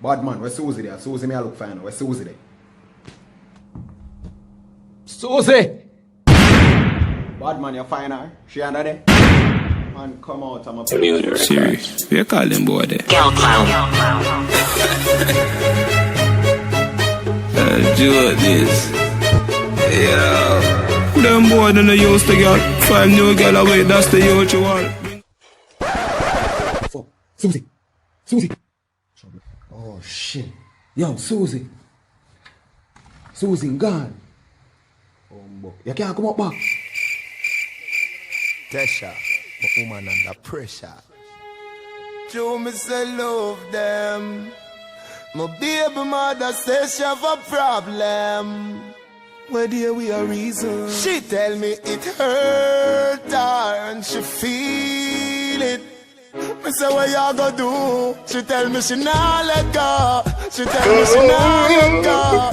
Bad man, where's Susie there? Susie me I look fine. Where's Susie there? Susie! Bad man, you find her? She under there? Man, come out, I'm a Serious. We are calling boy there. Do this. Yeah. Them boy don't used to get 5 new girl away. That's the youth you want. Fuck. Susie! Susie! Oh shit. Yo, Susie. Susie gone. You can't come up back. Tesha, a woman under pressure. Joe me say love them. My baby mother says she have a problem. Where dear we are reason. She tell me it hurt her and she feel it. Me say what you go do? She tell me she nah let go. She tell me she nah let go.